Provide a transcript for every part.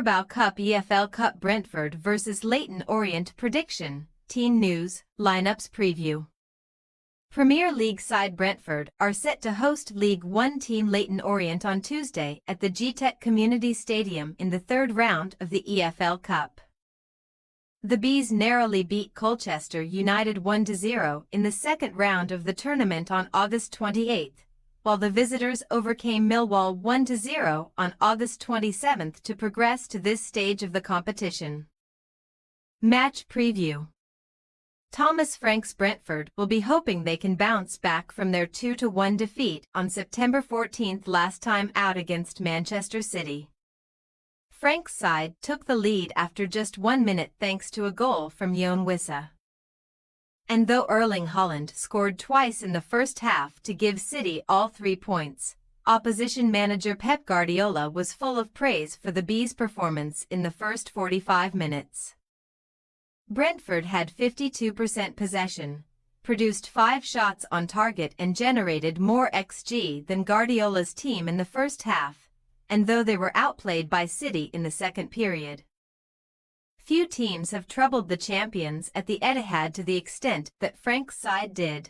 Carabao Cup EFL Cup Brentford vs Leyton Orient prediction, team news, lineups preview. Premier League side Brentford are set to host League One team Leyton Orient on Tuesday at the GTEC Community Stadium in the third round of the EFL Cup. The Bees narrowly beat Colchester United 1-0 in the second round of the tournament on August 28, while the visitors overcame Millwall 1-0 on August 27 to progress to this stage of the competition. Match preview. Thomas Frank's Brentford will be hoping they can bounce back from their 2-1 defeat on September 14 last time out against Manchester City. Frank's side took the lead after just 1 minute thanks to a goal from Yoane Wissa. And though Erling Haaland scored twice in the first half to give City all 3 points, opposition manager Pep Guardiola was full of praise for the Bees' performance in the first 45 minutes. Brentford had 52% possession, produced 5 shots on target and generated more XG than Guardiola's team in the first half, and though they were outplayed by City in the second period. Few teams have troubled the champions at the Etihad to the extent that Frank's side did.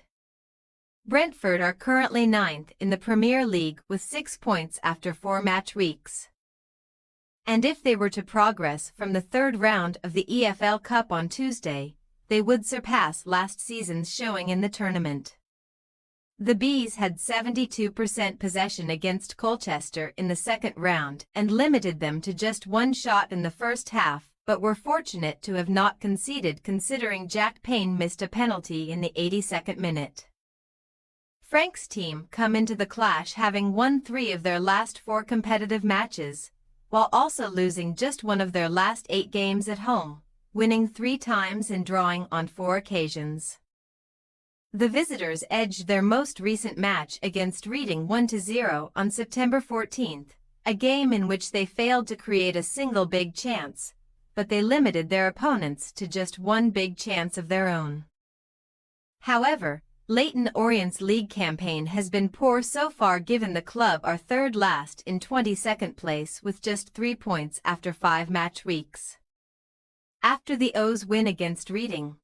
Brentford are currently 9th in the Premier League with 6 points after 4 match weeks. And if they were to progress from the third round of the EFL Cup on Tuesday, they would surpass last season's showing in the tournament. The Bees had 72% possession against Colchester in the second round and limited them to just 1 shot in the first half, but were fortunate to have not conceded considering Jack Payne missed a penalty in the 82nd minute. Frank's team come into the clash having won 3 of their last 4 competitive matches, while also losing just 1 of their last 8 games at home, winning 3 times and drawing on 4 occasions. The visitors edged their most recent match against Reading 1-0 on September 14, a game in which they failed to create a single big chance, but they limited their opponents to just 1 big chance of their own. However, Leyton Orient's league campaign has been poor so far given the club are third last in 22nd place with just 3 points after 5 match weeks. After the O's win against Reading,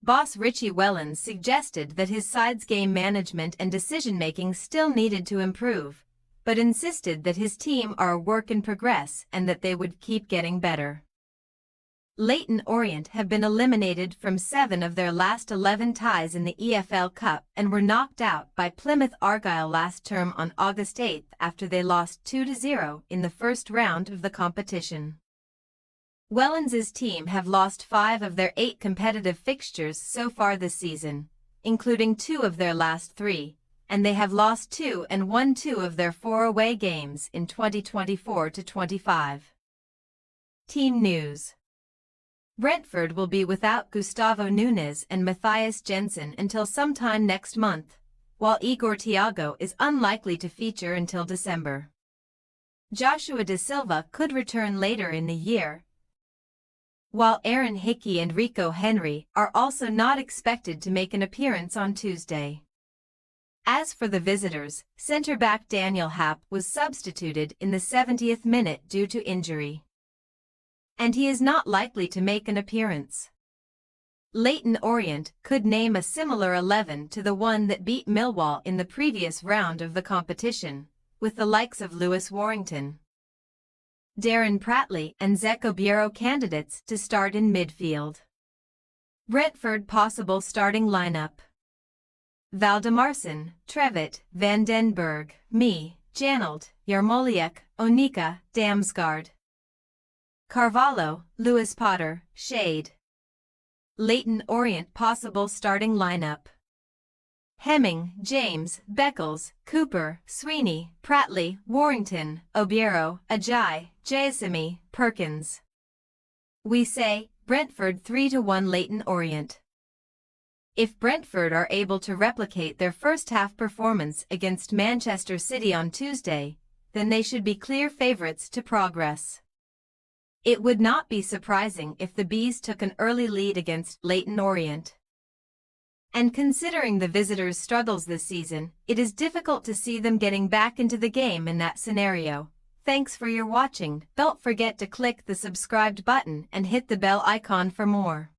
boss Richie Wellens suggested that his side's game management and decision-making still needed to improve, but insisted that his team are a work in progress and that they would keep getting better. Leyton Orient have been eliminated from 7 of their last 11 ties in the EFL Cup and were knocked out by Plymouth Argyle last term on August 8 after they lost 2-0 in the first round of the competition. Wellens's team have lost 5 of their 8 competitive fixtures so far this season, including 2 of their last 3, and they have lost 2 and won 2 of their 4 away games in 2024-25. Team news. Brentford will be without Gustavo Nunes and Matthias Jensen until sometime next month, while Igor Thiago is unlikely to feature until December. Joshua Da Silva could return later in the year, while Aaron Hickey and Rico Henry are also not expected to make an appearance on Tuesday. As for the visitors, centre-back Daniel Happ was substituted in the 70th minute due to injury, and he is not likely to make an appearance. Leyton Orient could name a similar 11 to the one that beat Millwall in the previous round of the competition, with the likes of Lewis Warrington, Darren Pratley and Zek Obiero candidates to start in midfield. Brentford possible starting lineup: Valdemarsson, Trevitt, Van den Berg, Mee, Janelt, Yarmoliuk, Onika, Damsgaard, Carvalho, Lewis Potter, Shade. Leyton Orient possible starting lineup: Hemming, James, Beckles, Cooper, Sweeney, Pratley, Warrington, Obiero, Ajayi, Jasemi, Perkins. We say, Brentford 3-1 Leyton Orient. If Brentford are able to replicate their first half performance against Manchester City on Tuesday, then they should be clear favourites to progress. It would not be surprising if the Bees took an early lead against Leyton Orient. And considering the visitors' struggles this season, it is difficult to see them getting back into the game in that scenario, Thanks for your watching. Don't forget to click the subscribed button and hit the bell icon for more.